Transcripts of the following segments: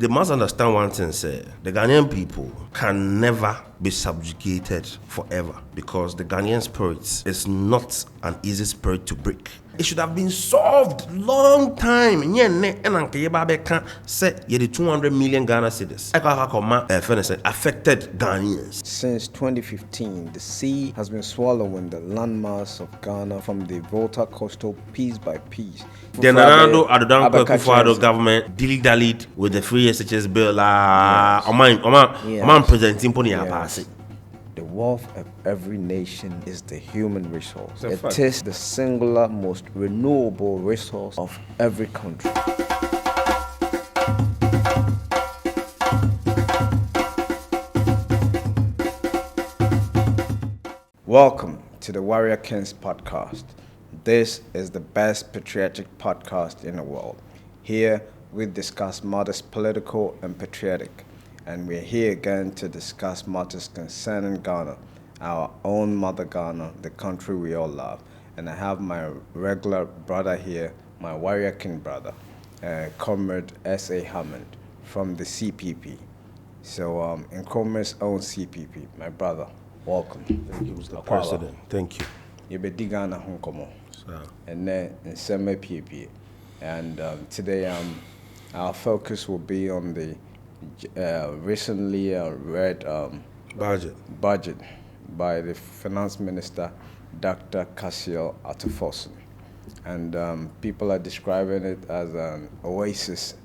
they must understand one thing, sir. The Ghanaian people can never be subjugated forever because the Ghanaian spirit is not an easy spirit to break. It should have been solved long time. Say, the 200 million Ghana cedis affected Ghanaians. Since 2015, the sea has been swallowing the landmass of Ghana from the Volta coastal piece by piece. The Nana Addo Akufo-Addo government dilly-dallied with the free SHS bill. Presenting Pony Apasi. The wealth of every nation is the human resource. It is the singular most renewable resource of every country. Welcome to the Warrior Kings podcast. This is the best patriotic podcast in the world. Here we discuss matters political and patriotic. And we're here again to discuss matters concerning Ghana, our own mother Ghana, the country we all love. And I have my regular brother here, my Warrior King brother, Comrade S.A. Hammond from the CPP. So, in Comrade's own CPP, my brother, welcome. Thank you, Mr. President. Thank you. You be Ghana Honkomo. And then in Seme PP. And today, our focus will be on the recently read budget by the Finance Minister, Dr. Cassiel Atufosun. And people are describing it as an oasis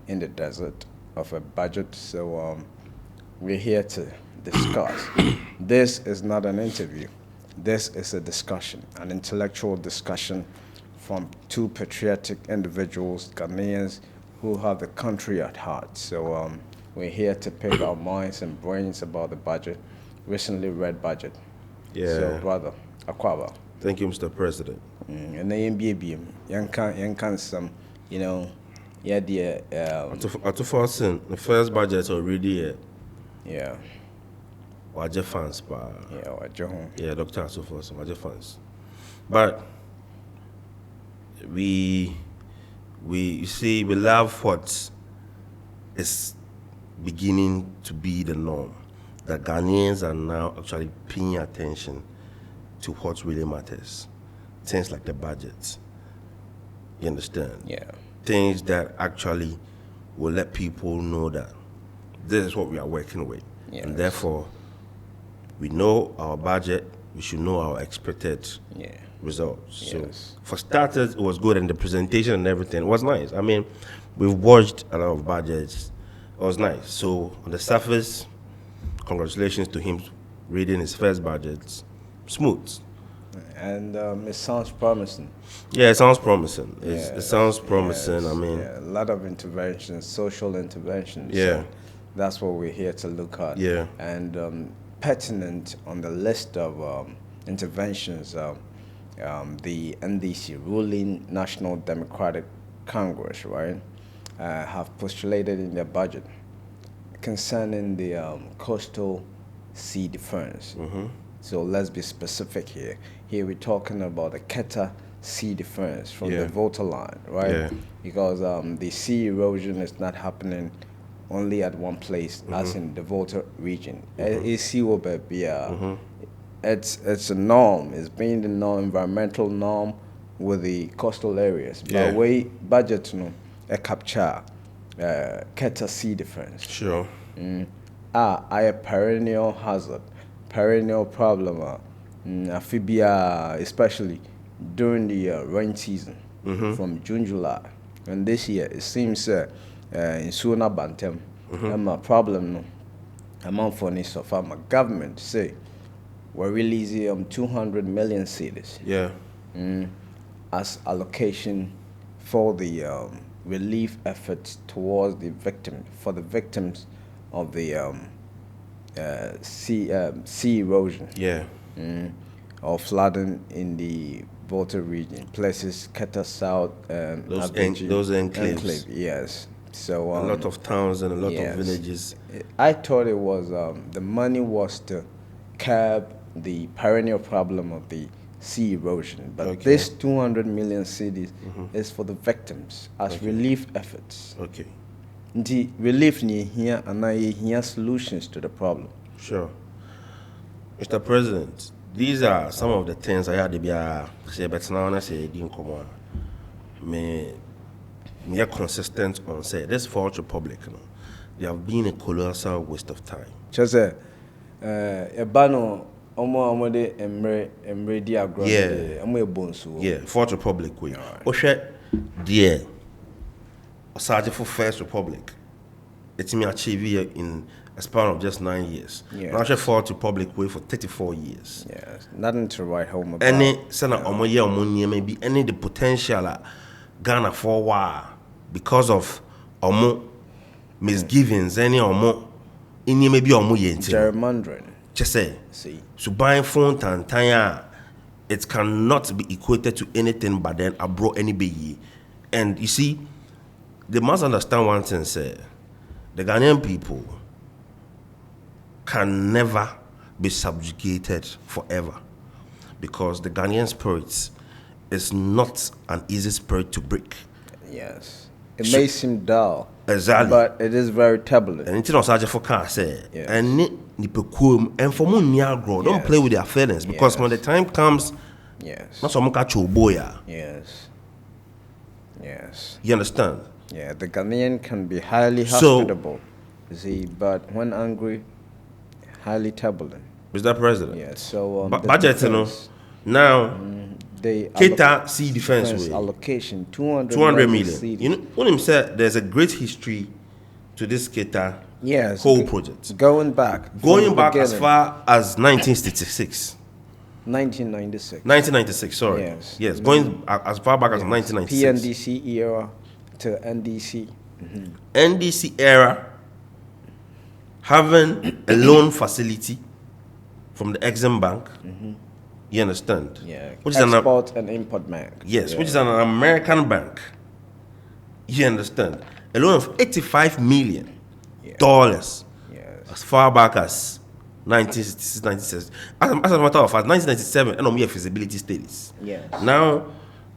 in the desert of a budget. So we're here to discuss. This is not an interview. This is a discussion, an intellectual discussion from two patriotic individuals, Ghanaians, who have the country at heart. So we're here to pick our minds and brains about the budget, recently read budget. Yeah. So, brother, Akwaba. Thank you, Mr. President. And then Yankan some, the Atufosun, the first budget already here. Yeah. Waje fans, pa. Yeah, Waje home. Yeah, Dr. Atufosun, Waje fans. But we love what is beginning to be the norm. That Ghanaians are now actually paying attention to what really matters. Things like the budget. You understand? Yeah. Things that actually will let people know that this is what we are working with. Yes. And therefore, we know our budget, we should know our expected results. Yes. So for starters, it was good, and the presentation and everything was nice. I mean, we've watched a lot of budgets. It was nice. So on the surface, congratulations to him reading his first budget. Smooth. And it sounds promising. Yeah, it sounds promising. It sounds promising. Yes. I mean, a lot of interventions, social interventions. Yeah. So that's what we're here to look at. Yeah. And pertinent on the list of interventions, the NDC, ruling National Democratic Congress, right, have postulated in their budget concerning the coastal sea defense. Mm-hmm. So let's be specific here. Here we're talking about the Keta sea defense from the Volta line, right? Yeah. Because the sea erosion is not happening only at one place, as in the Volta region. It's a norm. It's been the norm, environmental norm with the coastal areas. Yeah. But we budget a capture Keta sea defense. Sure. A perennial hazard, perennial problem, amphibia, especially during the rain season from June, July. And this year, it seems in Suna Bantem, a problem among for this of our government say we're releasing 200 million cedis as allocation for the relief efforts towards the victims of the sea erosion or flooding in the Volta region, places Keta South and those enclaves. Yes. So a lot of towns and a lot of villages. I thought it was the money was to curb the perennial problem of the sea erosion, but this 200 million cedis is for the victims as relief efforts. Okay. The relief ni here and here solutions to the problem. Sure. Mr. President, these are some of the things I had to be say, but now I say didn't come on. Me are consistent on say this Fourth Republic, you know, they have been a colossal waste of time. Just a bano omo de emre di agro omo ebonso. Yeah, Fourth Republic way. Oshe dear Osage for First Republic. It's me achieve here in a span of just 9 years. Yes. Now Fourth Republic way for 34 years. Yes, nothing to write home about. Any sana omo ye omo nye maybe any the potential Ghana for a while because of omo misgivings any omo any maybe omo ye gerrymandering. Just say See. So buying phone tantanya it cannot be equated to anything but then abroad any be. And you see, they must understand one thing, say the Ghanaian people can never be subjugated forever because the Ghanaian spirit is not an easy spirit to break. Yes. It may seem dull. Exactly. But it is very turbulent. And it's not such a for say. Yes. And and for don't Yes. play with their feelings because Yes. when the time comes, Yes. not so much boya. Yes. Yes. You understand? Yeah, the Ghanaian can be highly So- hospitable, see, but when angry, highly turbulent. Mr. President. Yeah, so the Budget, you know. defense, Now, they Keta see defense way. allocation 200 200 million. million. You know, when him said there's a great history to this Keta Yes, whole project. going back, from Going the back as beginning, far as 1966. 1996. 1996, sorry. Yes. Yes, going as far back as 1996. PNDC era to NDC. NDC era, having a loan facility from the Exim Bank. You understand? Yeah, Which is an export and import bank. yes, Yeah. which is an American bank. You understand? A loan of $85 million Yes. as far back as 1966, 1960. As a matter of fact, 1997, and we have feasibility studies. Yes. Now,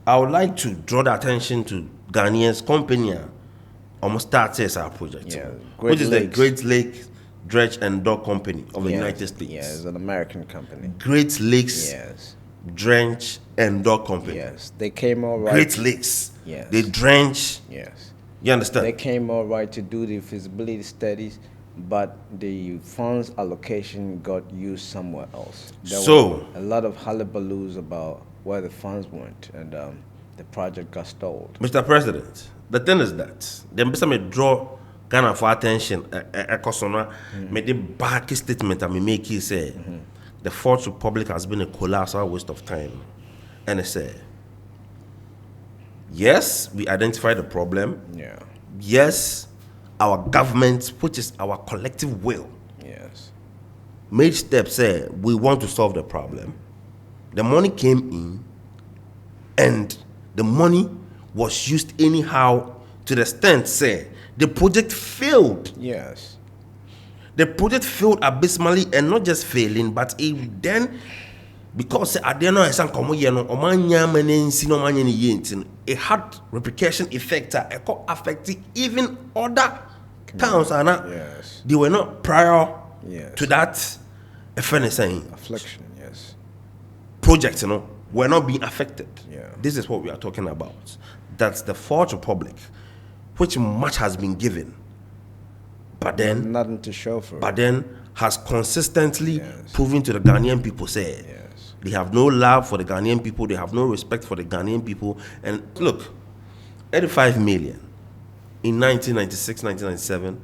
I would like to draw the attention to Ghanaian's company, almost start our project, Yeah, which is the Lakes. Great Lake Dredge and Dock Company of the Yes. United States. Yeah, it's an American company. Great Lakes Yes. Dredge and Dock Company. Yes. They came all right. Great Lakes. Yes. They drench. Yes. You understand? They came all right to do the feasibility studies, but the funds allocation got used somewhere else. There So- were a lot of hullabaloos about where the funds went, and the project got stalled. Mr. President, the thing is that the person may draw Ghana for attention. May the back statement I may make you say the Fourth Republic has been a colossal waste of time, and I say yes, we identify the problem. Yeah. Yes, our government, which is our collective will, Yes. made steps. Say we want to solve the problem. The money came in, and the money was used anyhow to the extent say the project failed. Yes. The project failed abysmally, and not just failing, but it then because I didn't know it had replication effect that affected even other towns and Yes. they were not prior Yes. to that saying Affliction. Yes. project, were not being affected. Yeah. This is what we are talking about. That's the Fourth Republic, which much has been given, but then Nothing to show for it. but then has consistently Yes. proven to the Ghanaian people say Yes. they have no love for the Ghanaian people, they have no respect for the Ghanaian people. And look, 85 million in 1996, 1997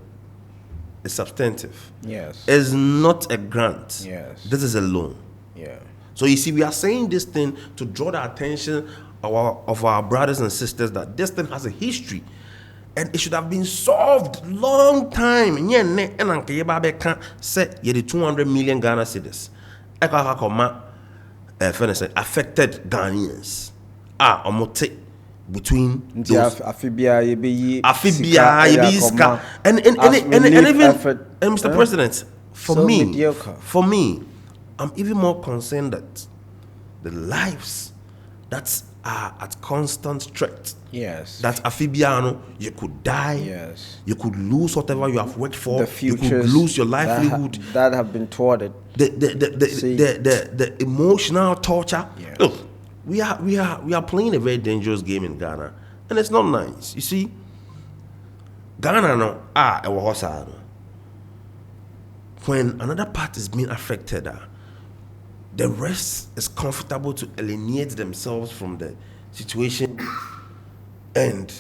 is substantive. Yes. It's not a grant. Yes. This is a loan. Yeah. So you see, we are saying this thing to draw the attention of our brothers and sisters that this thing has a history. And it should have been solved long time. Say, the 200 million Ghana cedis. Affected Ghanaians. Between those. Afibia yebi And even Mr. President, for So me, mediocre. I'm even more concerned that the lives that are at constant threat. Yes. That amphibiano, you could die. Yes. You could lose whatever you have worked for. The You could lose your livelihood. That have been thwarted. The emotional torture. Yeah. Look, we are playing a very dangerous game in Ghana, and it's not nice. You see, Ghana no it was when another part is being affected, the rest is comfortable to alienate themselves from the situation and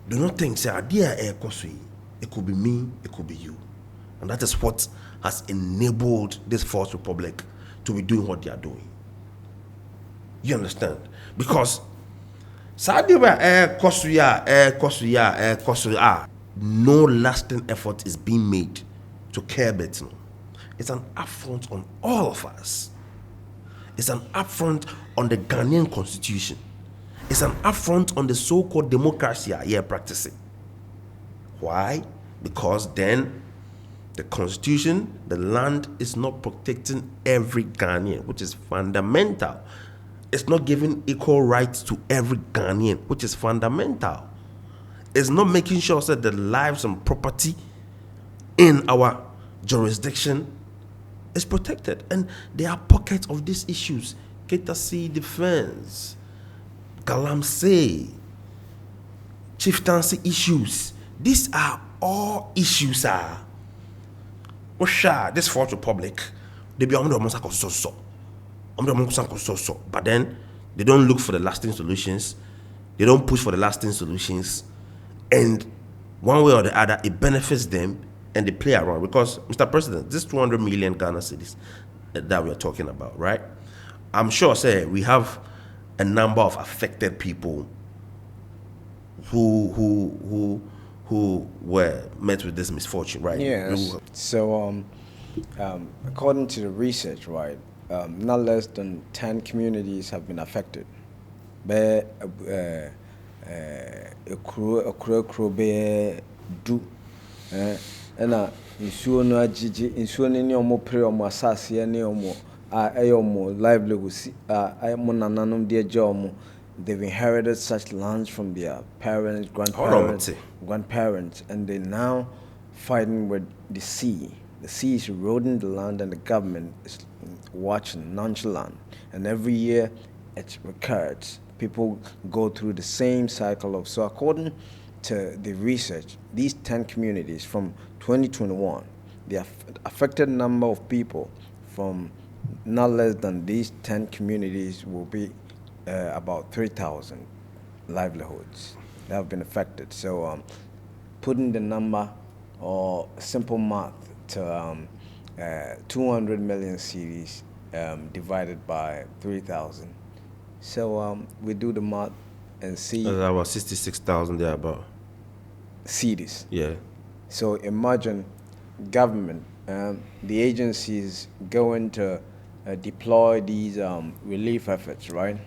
do not think, say, it could be me, it could be you. And that is what has enabled this Fourth Republic to be doing what they are doing. You understand? Because no lasting effort is being made to curb it. It's an affront on all of us. It's an affront on the Ghanaian constitution. It's an affront on the so-called democracy here practicing. Why? Because then the constitution, the land is not protecting every Ghanaian, which is fundamental. It's not giving equal rights to every Ghanaian, which is fundamental. It's not making sure that the lives and property in our jurisdiction is protected. And there are pockets of these issues. Keta Sea defense, Galamsey, chieftaincy issues. These are all issues. This Fourth Republic, they be but then they don't look for the lasting solutions. They don't push for the lasting solutions. And one way or the other, it benefits them and they play around. Because, Mr. President, this 200 million Ghana cedis that we are talking about, right? I'm sure, say, we have a number of affected people who were met with this misfortune, right? Yes. So, according to the research, right, not less than 10 communities have been affected. But a crew be do, and nsuo no agigi nsuo ne omo pre omo asase ne omo omo livelihood mo nananom de agya omo. They've inherited such lands from their parents, grandparents, and they're now fighting with the sea. The sea is eroding the land, and the government is watching nonchalant. And every year, it recurs. People go through the same cycle of. So, according to the research, these 10 communities from 2021, the affected number of people from not less than these 10 communities will be about 3,000 livelihoods that have been affected. So putting the number or simple math to 200 million cedis divided by 3,000. So we do the math and see. That's about 66,000 there about. Cedis. Yeah. So imagine government, the agencies going to deploy these relief efforts, right?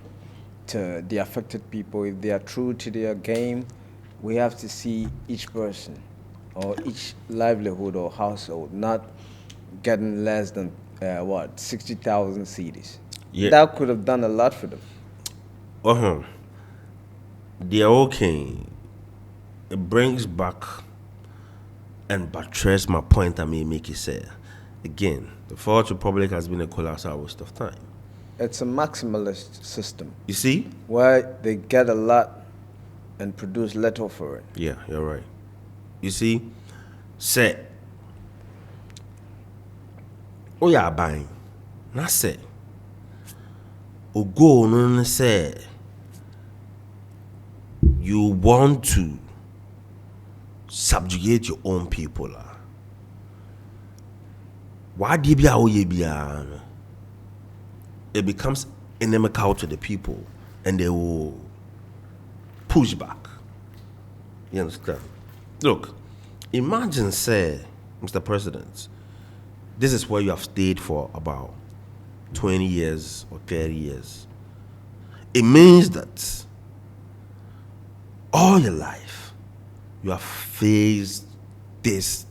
To the affected people. If they are true to their game, we have to see each person or each livelihood or household not getting less than 60,000 cedis. Yeah. That could have done a lot for them. They're okay. It brings back and buttress my point I may make it say. Again, the Fourth Republic has been a colossal waste of time. It's a maximalist system. You see? Where they get a lot and produce little for it. Yeah, you're right. You see? Say, oh yeah, buying. Not say. Oh go no say. You want to subjugate your own people. Why do you it becomes inimical to the people and they will push back. You understand? Look, imagine, say, Mr. President, this is where you have stayed for about 20 years or 30 years. It means that all your life you have faced this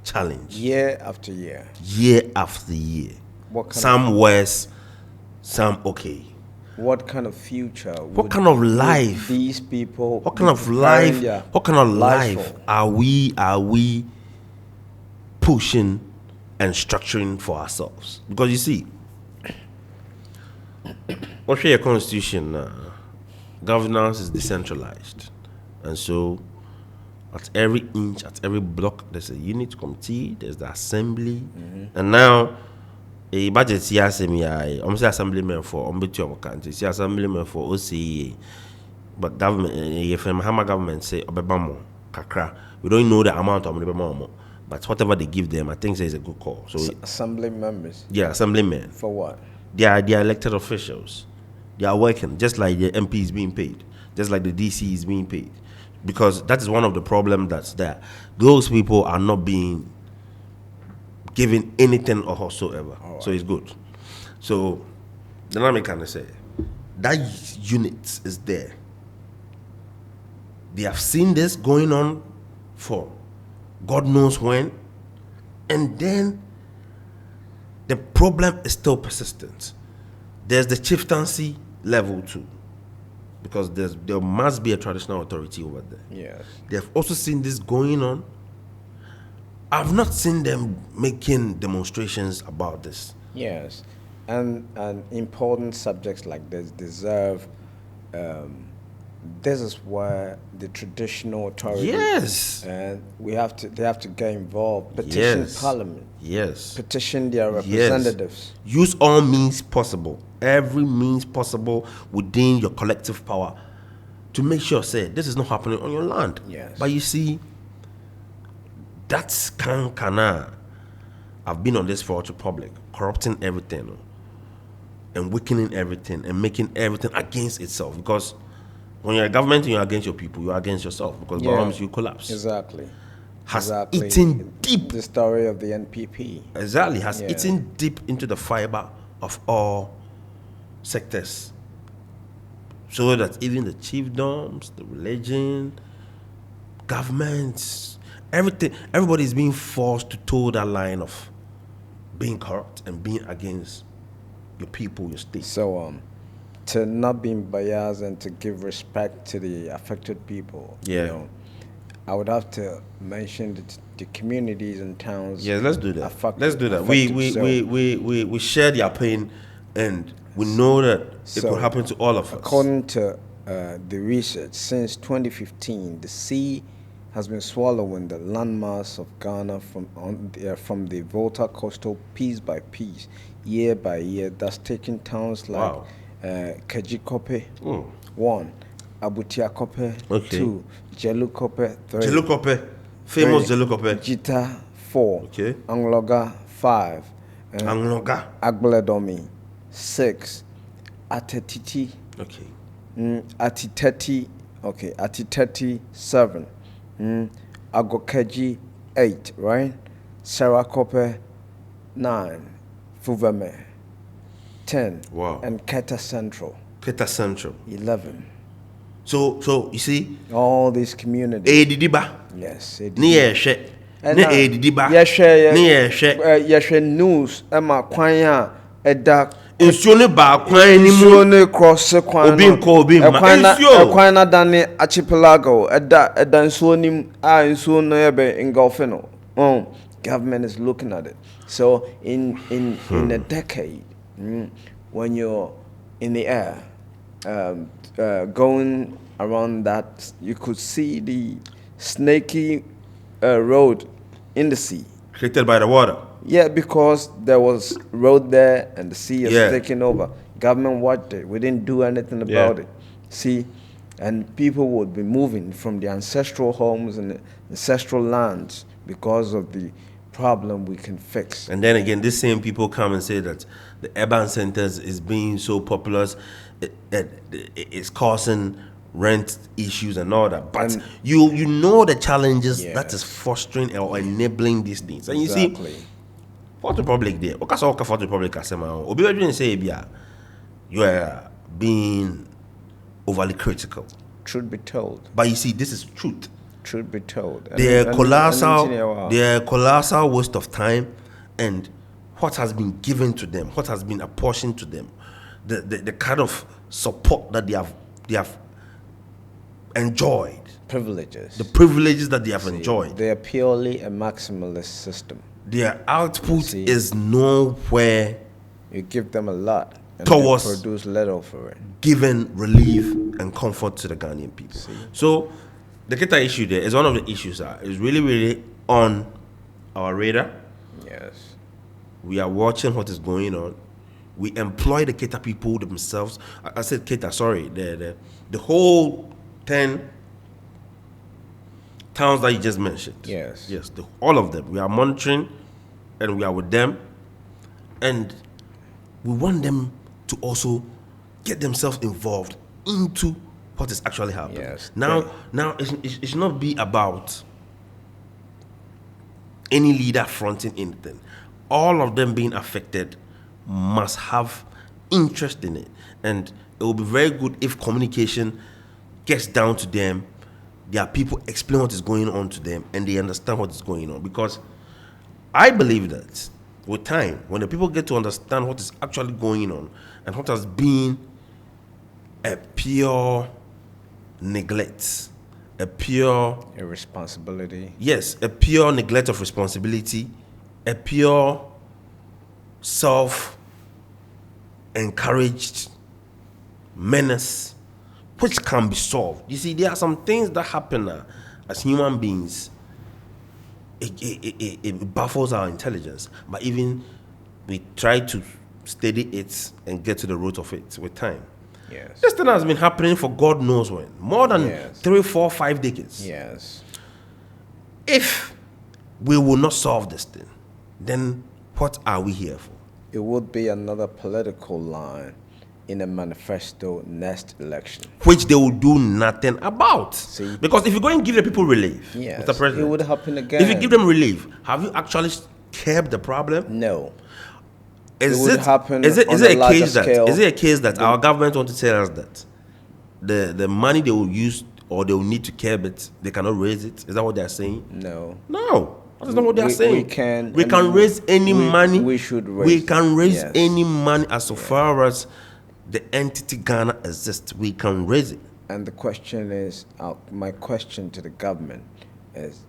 challenge. Year after year. Year after year. Some worse, some okay. what kind of future? What kind of life? These people. What kind of life? What kind of life are we pushing and structuring for ourselves? Because you see, what's your constitution? Governance is decentralized, and so at every inch, at every block, there's a unit committee, there's the assembly, and now a budget CSM, I'm say assemblyman for country, see assemblyman for OCA, but government, if Mahama government say Obebamo, Kakra, we don't know the amount of Obebamo, but whatever they give them, I think is a good call. So assembly members. Yeah, assemblymen. For what? They are elected officials. They are working just like the MP is being paid, just like the DC is being paid, because that is one of the problems that's there. Those people are not being given anything or whatsoever. Right. So it's good. So then I kind of say that unit is there. They have seen this going on for God knows when, and then the problem is still persistent. There's the chieftaincy level too, because there must be a traditional authority over there. Yes. They've also seen this going on. I've not seen them making demonstrations about this. Yes, and important subjects like this deserve. This is where the traditional authority. Yes. And they have to get involved. Petition Parliament. Yes. Petition their representatives. Yes. Use all means possible, every means possible within your collective power, to make sure, say, this is not happening on your land. Yes. But you see, that's Kankana. I've been on this for the public, corrupting everything and weakening everything and making everything against itself. Because when you're a government and you're against your people, you're against yourself, because bombs, you collapse. Exactly. Has eaten deep. The story of the NPP. Exactly. Has eaten deep into the fiber of all sectors. So that even the chiefdoms, the religion, governments, everybody is being forced to toe that line of being corrupt and being against your people, your state. So, to not being biased and to give respect to the affected people, I would have to mention the communities and towns. Yeah, let's do that. Let's do that. We share their pain, and we know that it could happen to all of us. According to the research, since 2015, the sea has been swallowing the landmass of Ghana from the Volta coastal piece by piece, year by year. That's taking towns like Kejikope, 1, Abutiakope, 2, Jelukope, 3, Jelukope, famous Jelukope, Jita, 4, Angloga, 5, Angloga, Agbledomi, 6, Atetiti, Atiteti, 7, Agokeji, 8, right? Sarakope, 9, Fuveme, 10, and Keta Central. 11. So you see, all these communities. Edidiba. Yes. Edidiba. Yeshe news. Emma Kwanya Eda. Insuone ba kwan ni mu. Insuone cross kwan. Obim ma. Kwana dani archipelago. Eda insuone insuone ebe engulfino. Government is looking at it. So in a decade, when you're in the air, going around that, you could see the snaky road in the sea. Created by the water. Yeah, because there was road there and the sea is taking over. Government watched it. We didn't do anything about it. See, and people would be moving from the ancestral homes and the ancestral lands because of the problem we can fix. And then again, these same people come and say that the urban centers is being so populous, it's causing rent issues and all that. But you know the challenges that is fostering or enabling these things. And you see, for the public there, for the public, say you are being overly critical. Truth be told. But you see, this is truth. Truth be told. They're a colossal waste of time, and what has been given to them, what has been apportioned to them, the kind of support that they have enjoyed, Privileges. the privileges that they have enjoyed. They are purely a maximalist system. Their output See? is nowhere You give them a lot and towards they produce little for it. giving relief and comfort to the Ghanaian people. See? So the Keta issue there is one of the issues that is really, really on our radar. Yes. We are watching what is going on. We employ the Keta people themselves. I said Keta, sorry. The whole 10 towns that you just mentioned. Yes. Yes, all of them. We are monitoring and we are with them. And we want them to also get themselves involved into what is actually happening. Yes. Now it should not be about any leader fronting anything. All of them being affected must have interest in it. And it will be very good if communication gets down to them. There are people explain what is going on to them and they understand what is going on. Because I believe that with time, when the people get to understand what is actually going on and what has been a pure neglect, a pure irresponsibility. Yes, a pure neglect of responsibility, a pure self-encouraged menace, which can be solved. You see, there are some things that happen as human beings. It baffles our intelligence, but even we try to study it and get to the root of it with time. Yes. This thing has been happening for God knows when, more than Yes. 3, 4, 5 decades. Yes. If we will not solve this thing, then what are we here for? It would be another political line in a manifesto next election. Which they will do nothing about. See? Because if you go and give the people relief, Yes, Mr. President, it would happen again. If you give them relief, have you actually curbed the problem? No. Is would happen is it on a a larger case that scale. is it a case that our government want to tell us that the money they will use or they will need to curb it, they cannot raise it? Is that what they are saying? No. No. That is not what they are saying. We can raise any money. We should raise. We can raise yes. any money as so far as the entity Ghana exists. We can raise it. And the question is, my question to the government is,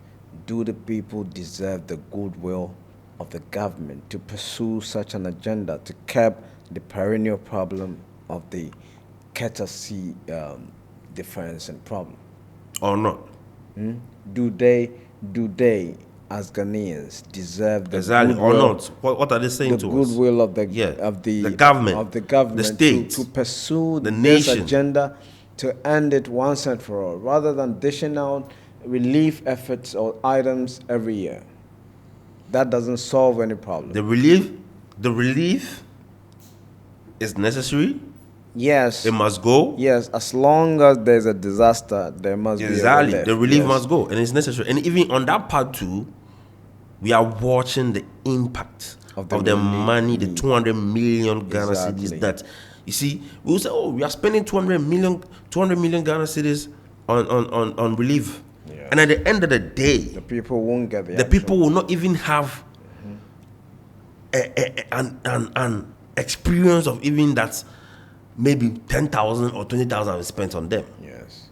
do the people deserve the goodwill of the government to pursue such an agenda to curb the perennial problem of the Keta Sea difference and problem? Or not? Do they, as Ghanaians, deserve the Exactly, or goodwill, not? What are they saying the to us? goodwill of the government, the state, to pursue the this nation. agenda to end it once and for all, rather than dishing out relief efforts or items every year? That doesn't solve any problem. The relief is necessary. Yes. It must go. Yes, as long as there's a disaster, there must be a relief. The relief Yes. must go, and it's necessary. And even on that part too, we are watching the impact of the money, the 200 million Ghana Exactly. cedis that, you see, we will say, oh, we are spending 200 million Ghana cedis on relief. Yeah. And at the end of the day, The people won't get the people will not even have an experience of even that maybe 10,000 or 20,000 is spent on them. Yes.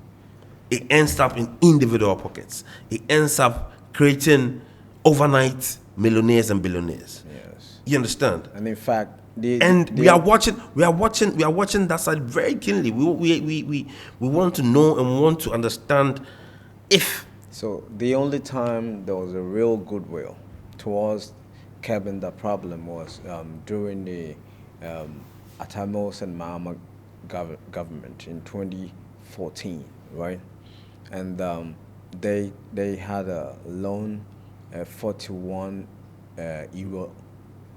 It ends up in individual pockets. It ends up creating overnight millionaires and billionaires. Yes. You understand? And in fact, We are watching that side very keenly. We want to know and we want to understand if. So the only time there was a real goodwill towards curbing the problem was during the Atamos and Mahama government in 2014, right? And they had a loan, 41 euro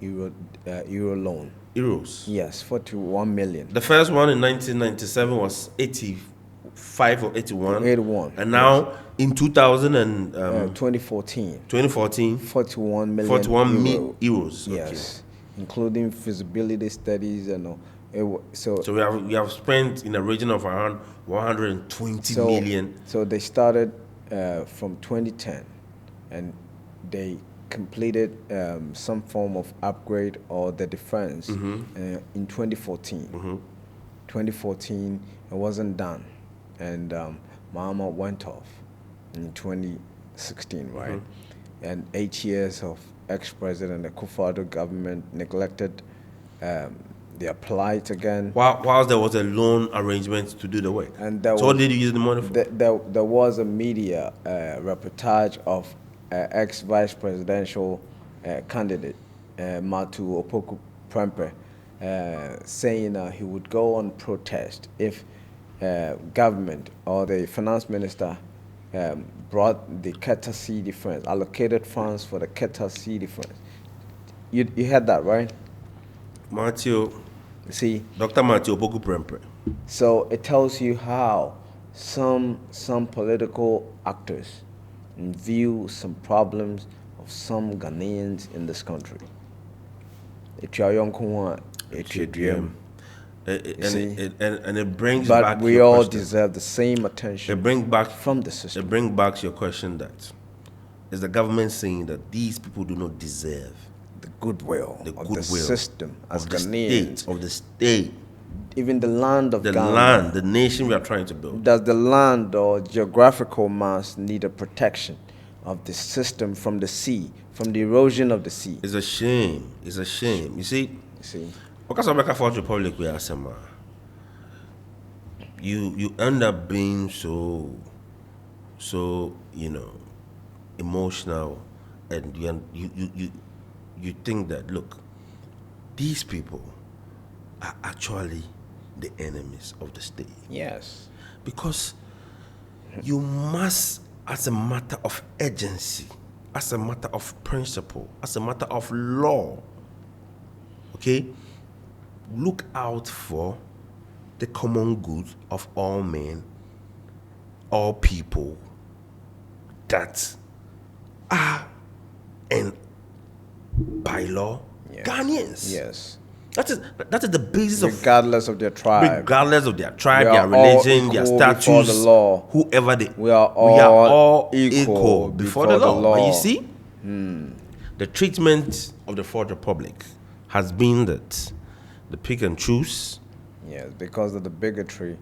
loan. Euros. Yes, 41 million. The first one in 1997 was 85 or 81. 81. And now in 2014. 2014, 41 million 41 euro. euros. Okay. Yes, including feasibility studies and all. So we have spent in a region of around 120 million. So they started from 2010, and they completed some form of upgrade or the defense in 2014. 2014, it wasn't done. And Mahama went off in 2016, right? And 8 years of ex-president, the Kufuor government neglected their plight again. Whilst there was a loan arrangement to do the work. And so what did you use the money for? There was a media reportage of ex-vice presidential candidate Matu Opoku Prempeh saying he would go on protest if government or the finance minister brought the Keta CD funds, allocated funds for the Keta CD funds. You heard that, right? Matthew. See, Dr. Matthew Opoku Prempeh. So it tells you how some political actors view some problems of some Ghanaians in this country. And it brings but back. But we all deserve the same attention. It brings back from the system. It brings back your question that is the government saying that these people do not deserve the goodwill of the system as Ghanaians, of the state, even the land of the Ghana, land, the nation we are trying to build. Does the land or geographical mass need a protection of the system from the sea, from the erosion of the sea? It's a shame. It's a shame. You see. Because of the Fourth Republic, we are some. You end up being so emotional, and you think that, look, these people are actually the enemies of the state. Yes. Because you must, as a matter of urgency, as a matter of principle, as a matter of law, okay, look out for the common good of all men, all people that are, and by law, Ghanaians. Yes. That is the basis regardless of their tribe. Regardless of their tribe, their religion, their status, the law. Whoever they we are all equal before the law. And you see, the treatment of the Fourth Republic has been that the pick and choose. Yes, because of the bigotry.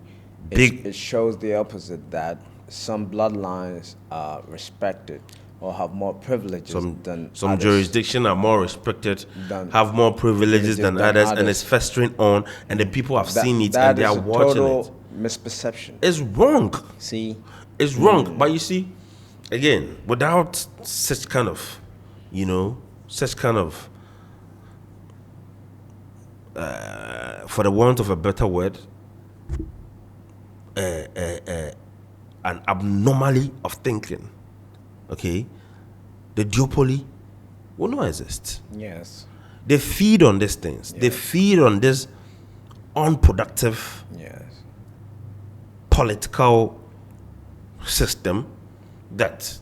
It shows the opposite, that some bloodlines are respected or have more privileges than some others. Jurisdictions are more respected, have more privileges than others, and it's festering on, and the people have seen it and they are watching total it. Misperception. It's wrong. See? It's wrong. But you see, again, without such kind of, for the want of a better word, an abnormality of thinking, okay, the duopoly will not exist. Yes. They feed on these things. Yes. They feed on this unproductive political system that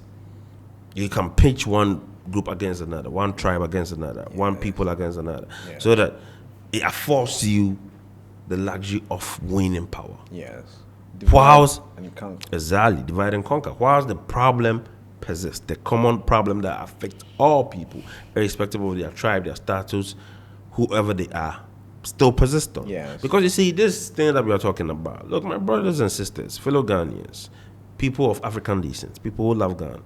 you can pitch one group against another, one tribe against another, one people against another, so that it affords you the luxury of winning power. Yes. Whilst, and conquer. Exactly, divide and conquer. Whilst the problem persists, the common problem that affects all people, irrespective of their tribe, their status, whoever they are, still persists on. Yes. Because you see, this thing that we are talking about, look, my brothers and sisters, fellow Ghanaians, people of African descent, people who love Ghana,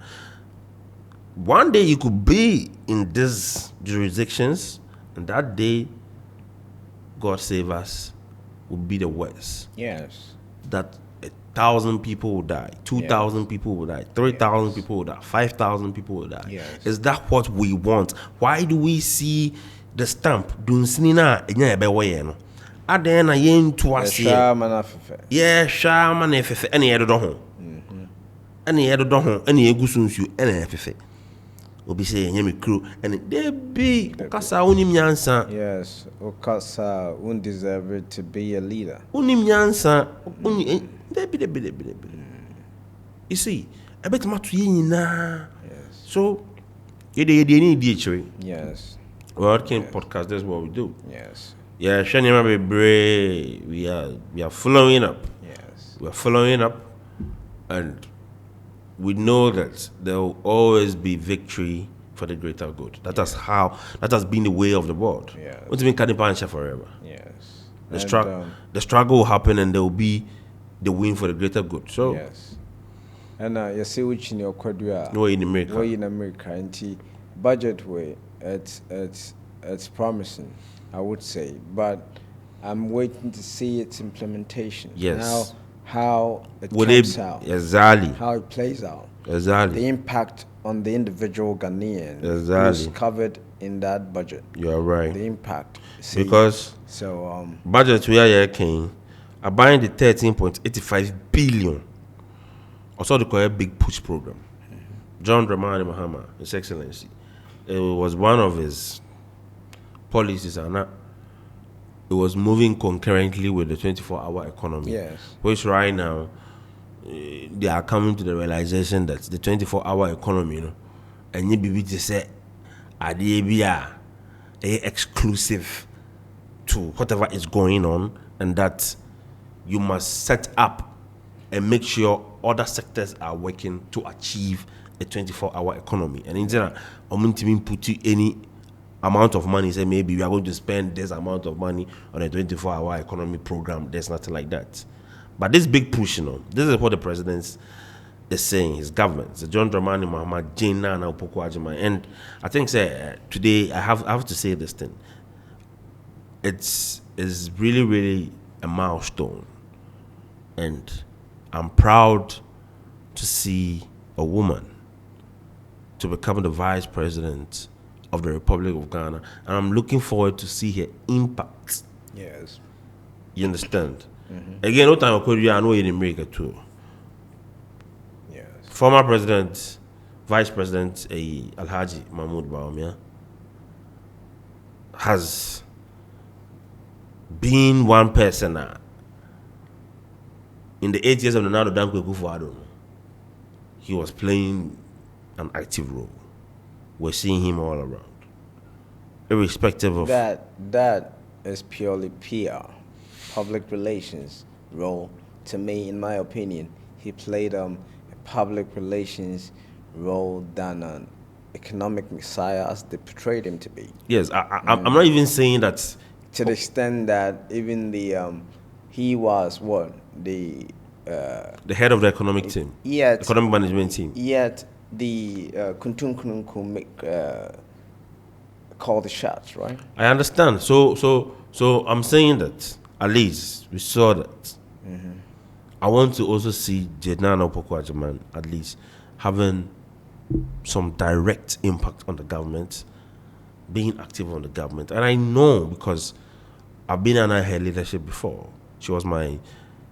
one day you could be in these jurisdictions, and that day, God save us, will be the worst. Yes. That 1,000 people will die, 2,000 people will die, 3,000 people will die, 5,000 people will die. Yes. Is that what we want? Why do we see the stamp? Dunsinina enya ebewe no. Adena yen to us. Yeah, shaman efefe any edo ho. Any edo ho, any egusunsu, any efefe. Obi say enya me crew and they be kasa unim nyansa. Yes, okasa un deserve it to be a leader. Unim nyansa, you see, I bet my to nyina. Yes. So, you need DHA. Yes. World King Podcast, that's what we do. Yes. Yeah, Shania be brave. We are following up. Yes. We are following up, and we know that there will always be victory for the greater good. That has been the way of the world. Yes. What's been Kanipansha forever. Yes. The struggle will happen, and there will be the win for the greater good. So yes. And you see which in your quadria. No in America. Way in America, and budget way, it's promising, I would say, but I'm waiting to see its implementation. Yes. How it comes out. Exactly. How it plays out. Exactly. The impact on the individual Ghanaian exactly. is covered in that budget. You're right. The impact. See, because budget we are king are buying the 13.85 billion. Also the correct big push program. John Dramani Mahama, His Excellency, it was one of his policies, and it was moving concurrently with the 24-hour economy. Yes. Which right now they are coming to the realization that the 24-hour economy, and you be to say, are exclusive to whatever is going on, and that you must set up and make sure other sectors are working to achieve a 24-hour economy. And in general, I'm not even put any amount of money, say maybe we are going to spend this amount of money on a 24-hour economy program. There's nothing like that. But this big push, this is what the president is saying, his government, the John Dramani Mahama, Jane Nana Opoku Agyeman. And I think today I have to say this thing. It's really, really a milestone. And I'm proud to see a woman to become the vice president of the Republic of Ghana, and I'm looking forward to see her impact. Yes. You understand? Mm-hmm. Again, no time I know in America too. Yes. Former president, vice president Alhaji Mahmoud Bawumia has been one person in the 8 years of the Nado Dankwe Kufuor, he was playing an active role. We're seeing him all around, irrespective of that is purely PR, public relations role. To me, in my opinion, he played a public relations role than an economic messiah as they portrayed him to be. Yes, I'm not even saying that to the extent that even he was the head of the economic team, economic management team. Yet the Kuntun call the shots, right? I understand. So I'm saying that at least we saw that. Mm-hmm. I want to also see Jednana Opoku Agyeman at least having some direct impact on the government, being active on the government. And I know because I've been under her leadership before. She was my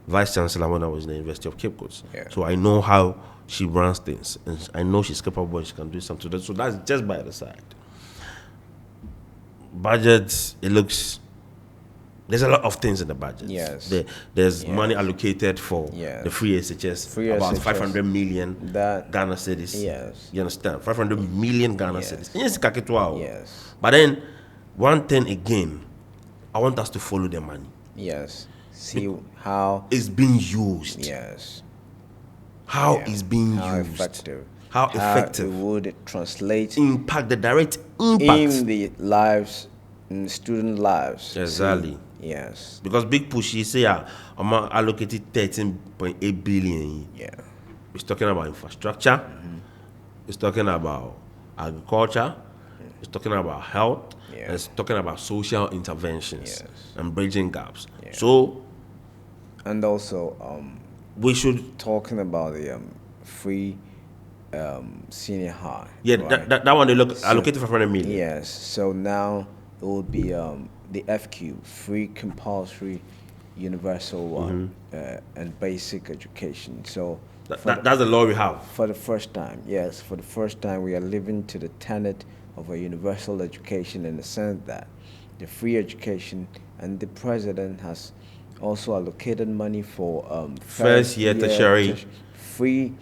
vice chancellor when I was in the University of Cape Coast. Yeah. So I know how she runs things, and I know she's capable and she can do something. So that's just by the side. Budget, it looks, there's a lot of things in the budget. Yes. There's money allocated for the free SHS, about SHS. 500 million Ghana cedis. Yes. You understand? 500 million Ghana cedis. Yes. But then, one thing again, I want us to follow the money. Yes. See how it's being used. Yes. How it's being used. Effective. How effective would it translate? Impact, the direct impact in the lives, in the student lives. Exactly. See? Yes. Because big push, you say, I'm allocated 13.8 billion. Yeah. It's talking about infrastructure. Mm-hmm. It's talking about agriculture. Mm-hmm. It's talking about health. Yeah. And it's talking about social interventions and bridging gaps. Yeah. So, and also, we should talking about the free senior high. Yeah, right? that one they allocated 500 million. Yes. So now it would be the FQ, free compulsory universal one, and basic education. So that's the law we have. For the first time, yes, for the first time we are living to the tenet of a universal education in the sense that the free education, and the president has also allocated money for first year tertiary free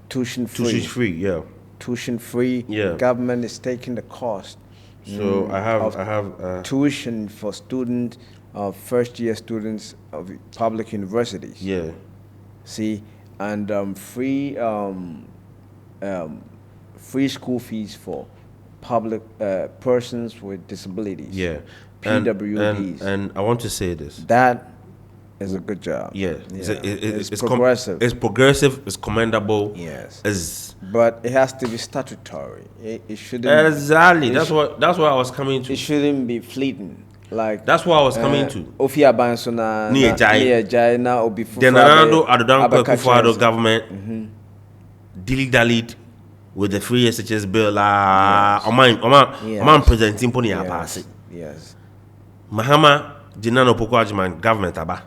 tuition free. Tuition free. Government is taking the cost. So I have tuition for students, first year students of public universities. Yeah. See, and free school fees for public persons with disabilities. Yeah. PWDs. And I want to say this. That is a good job. Yeah. It's progressive. It's progressive. It's commendable. Yes. But it has to be statutory. It shouldn't. Exactly. That's what I was coming to. It shouldn't be fleeting. Like that's what I was coming to. Ofia Bansona near Jai na obi fufu. The Nanado Adodan Kwekufuado government dilly-dallied with the free SHS bill. Oman presenting pony pass it. Yes. Mahama Dinano Pokwajman government aba.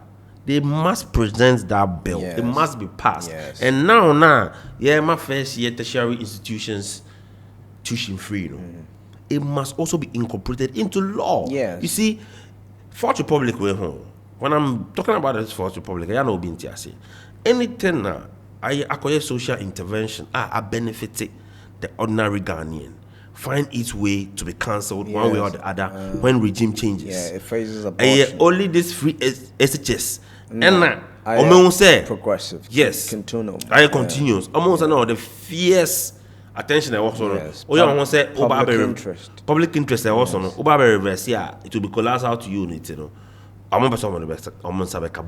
They must present that bill. Yes. It must be passed. Yes. And now, my first year tertiary institutions tuition free, you know. It must also be incorporated into law. Yes. You see, Fourth Republic went home. When I'm talking about this Fourth Republic, I know being say anything I acquire social intervention, I benefit the ordinary Ghanaian. Find its way to be cancelled one way or the other when regime changes. Yeah, it phases abortion. Only this free SHS. No, And say progressive. yes. Continuum. I continues. Almost know the fierce attention I was on. Yes. Public interest. Public interest I was on. Oba reverse it will be collapsed out to unit, you know. I'm not the best.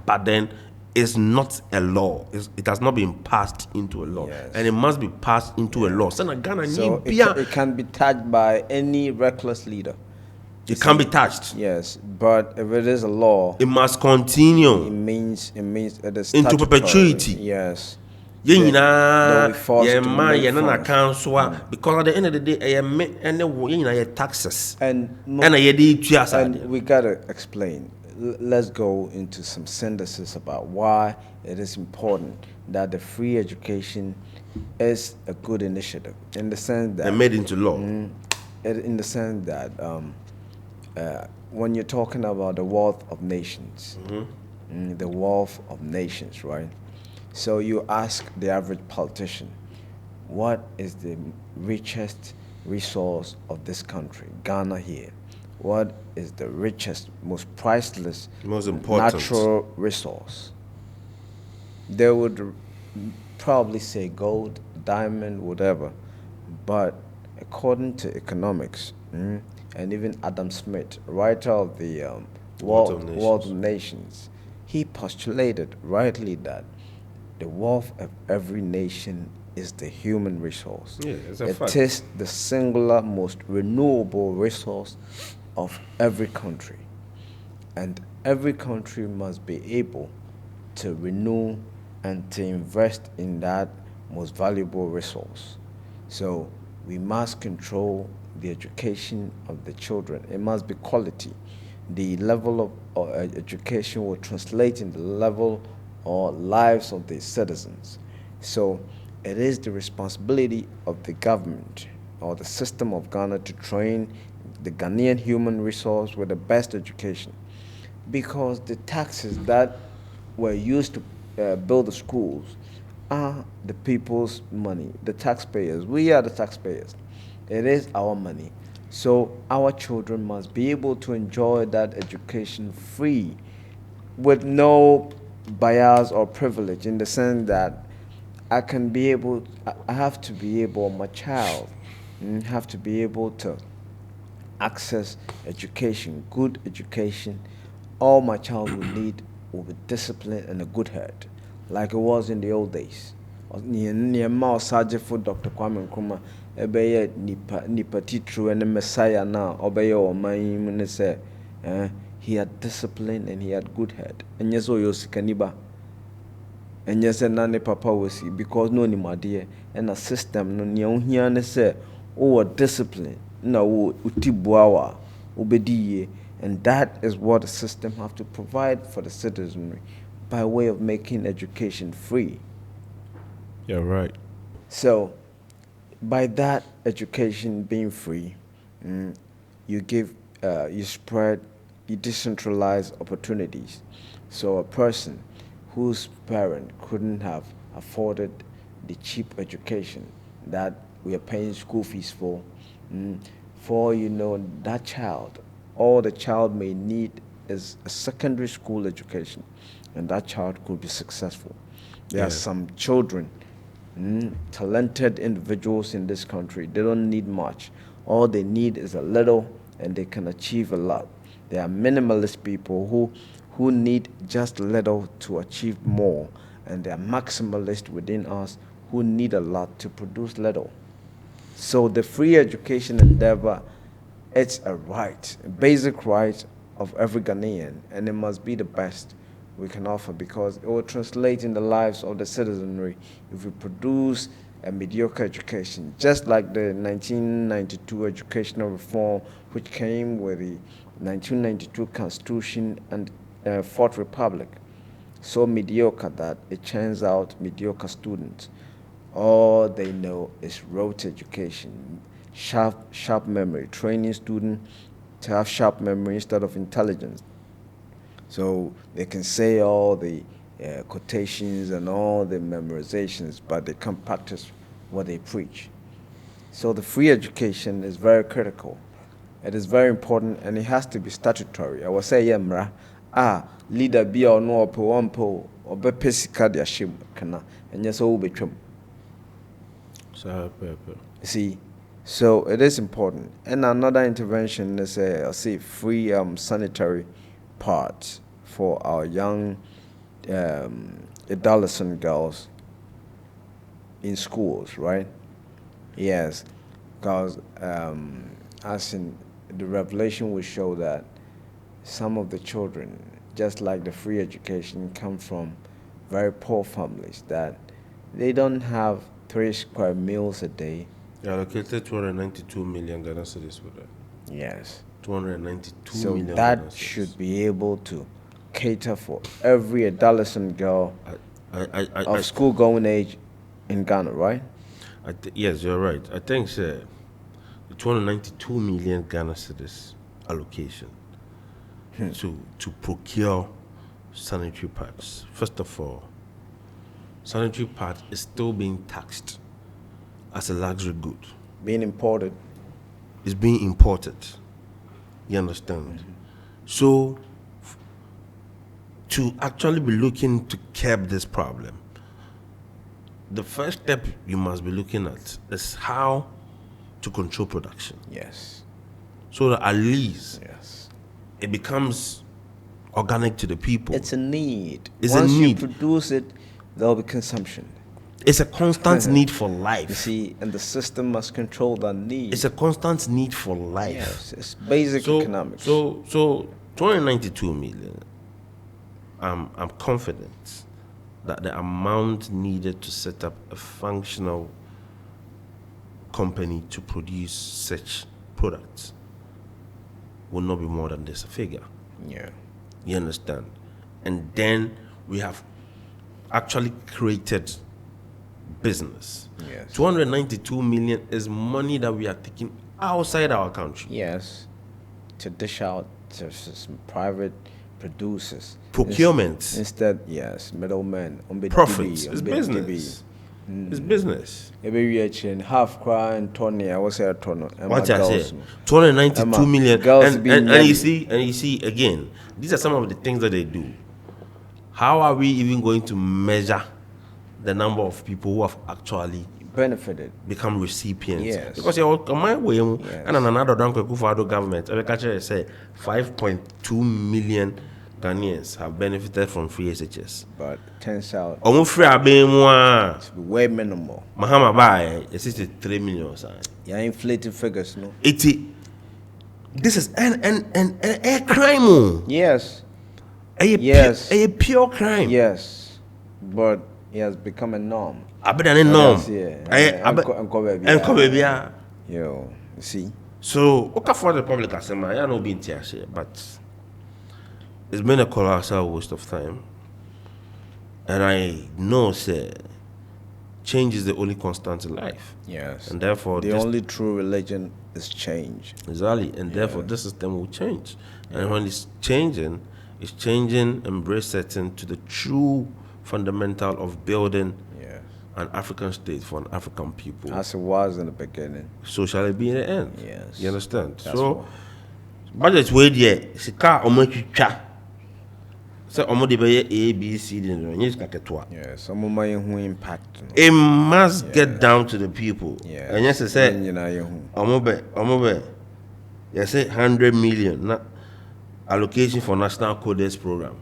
But then it's not a law. It has not been passed into a law. Yes. And it must be passed into a law. So it can be touched by any reckless leader. It can be touched. Yes, but if it is a law, it must continue. It means it is into perpetuity. Yes. Because at the end of the day, taxes. And we gotta explain. Let's go into some synthesis about why it is important that the free education is a good initiative in the sense that and made into law. In the sense that when you're talking about the wealth of nations, the wealth of nations, right? So you ask the average politician, what is the richest resource of this country, Ghana here? What is the richest, most priceless, most important natural resource? They would probably say gold, diamond, whatever. But according to economics, and even Adam Smith, writer of the World of Nations, he postulated rightly that the wealth of every nation is the human resource. Yeah, it is the singular most renewable resource of every country. And every country must be able to renew and to invest in that most valuable resource. So we must control the education of the children. It must be quality. The level of education will translate in the level or lives of the citizens. So it is the responsibility of the government or the system of Ghana to train the Ghanaian human resource with the best education, because the taxes that were used to build the schools are the people's money, the taxpayers. We are the taxpayers. It is our money. So our children must be able to enjoy that education free with no bias or privilege, in the sense that I have to be able, my child have to be able to access education, good education. All my child will need will be discipline and a good head, like it was in the old days. For Dr. Kwame Nkrumah, ebeye nipa titru and Messiah now, obeye o man say, he had discipline and he had good head. And yes, kaniba. And yes, and papa was because no ni madie and a system no ni say, oh, discipline. No, utibuawa, ubediye, and that is what the system have to provide for the citizenry by way of making education free. Yeah, right. So, by that education being free, you give, you spread, you decentralize opportunities. So a person whose parent couldn't have afforded the cheap education that we are paying school fees for, that child, all the child may need is a secondary school education, and that child could be successful. There are some children talented individuals in this country. They don't need much. All they need is a little, and they can achieve a lot. There are minimalist people who need just a little to achieve more, and there are maximalists within us who need a lot to produce little. So the free education endeavor, it's a right, a basic right of every Ghanaian, and it must be the best we can offer because it will translate in the lives of the citizenry if we produce a mediocre education, just like the 1992 educational reform, which came with the 1992 Constitution and Fourth Republic. So mediocre that it churns out mediocre students. All they know is rote education, sharp memory, training students to have sharp memory instead of intelligence. So they can say all the quotations and all the memorizations, but they can't practice what they preach. So the free education is very critical. It is very important, and it has to be statutory. I will say, Yemra, leader be or no po or be pesika dia shim kana, and yes, all be chum. See, so it is important. And another intervention is I see free sanitary part for our young adolescent girls in schools, right? Yes, because as in the revelation will show that some of the children, just like the free education, come from very poor families that they don't have 3 square meals a day. They allocated 292 million Ghana cedis for that. Yes. 292 so million that Ghana cedis. should be able to cater for every adolescent girl of school-going age in Ghana, right? Yes, you're right. I think the 292 million Ghana cedis allocation to procure sanitary pads. First of all, sanitary pad is still being taxed as a luxury good. Being imported. It's being imported. You understand? Mm-hmm. So, to actually be looking to curb this problem, the first step you must be looking at is how to control production. Yes. So that at least yes, it becomes organic to the people. It's a need. It's Once a need. you produce it, there'll be consumption. It's a constant need for life. You see, and the system must control that need. It's a constant need for life. Yes, it's basic economics. So 292 million. I'm confident that the amount needed to set up a functional company to produce such products will not be more than this figure. Yeah. You understand? And then we have actually created business. Yes. 292 million is money that we are taking outside our country. Yes. To dish out to some private producers. Procurement. Instead, yes, middlemen. Profits. It's business. It's business. Every half cry and Tony, I was say a ton. What I say? 292 million. And you see again, these are some of the things that they do. How are we even going to measure the number of people who have actually benefited, become recipients? Yes. Because you're on my way, and another government, I say 5.2 million Ghanaians have benefited from free SHS. But turns out it's way minimal. Mahama buy 63 million. Yeah, inflated figures, no. 80. This is a crime. Yes. A pure crime. Yes. But it has become a norm. A norm. Yo, you see. So, okay for the public assembly, I know being here, but it's been a colossal waste of time. And I know, change is the only constant in life. Yes. And therefore, the only true religion is change. Exactly. And therefore, this system will change. And when it's changing embrace setting to the true fundamental of building an African state for an African people. As it was in the beginning. So shall it be in the end. Yes. You understand? That's so, budget way there, sika omochicha. So omo de be A B C D no nyes kaketwa. Yes, some of my who impact. It must get down to the people. Yes. And yes, say omo be you say 100 million allocation for national codes program.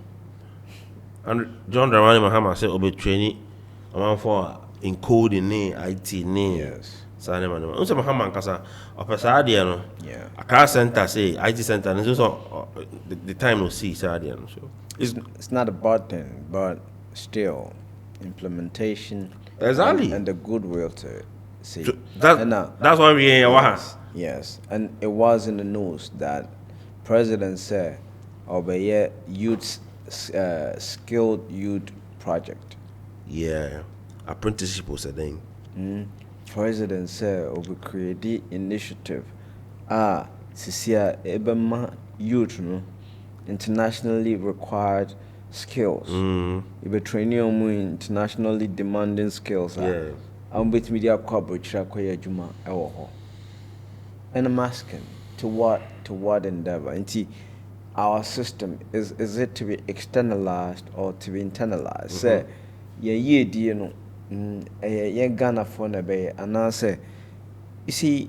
And John Dramani Mahama said obe training amount for in coding IT Yes. Sane man. Unse Mahama nkasa opesa ade no. Yeah. Accra center say IT center and so the time no see say ade no. So it's not a bad thing, but still implementation exactly and the goodwill to see. So that's why we here. Yes, and it was in the news that President said, "Obey youth, skilled youth project." Yeah, apprenticeship was a thing. President said, "Obe create the initiative. Sisia ebema youth no internationally required skills. Obe training omu internationally demanding skills. Yeah. I'm with media corporate kwaya juma ewo ho." And I'm asking, to what endeavor? And our system, is it to be externalized or to be internalized? Say, ye di no, ye Ghana for na be, and I say, you see,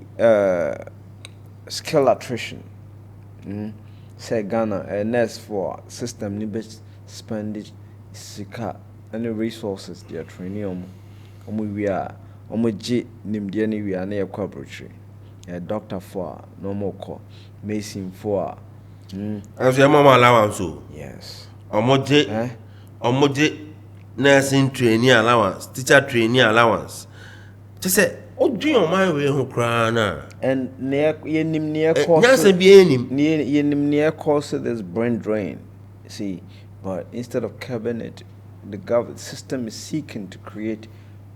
skill attrition. Say Ghana, next for system ni be spend sika any resources they are training we are ji nimdia ni we are na yakwabrotry. A doctor for no more call, Mason for. And so your mama allowance so. Yes. Omoje nursing training allowance, teacher training allowance. Just say, oh, do you mind we who cry na? And near course. Near course there's brain drain. See, but instead of cabinet, the government system is seeking to create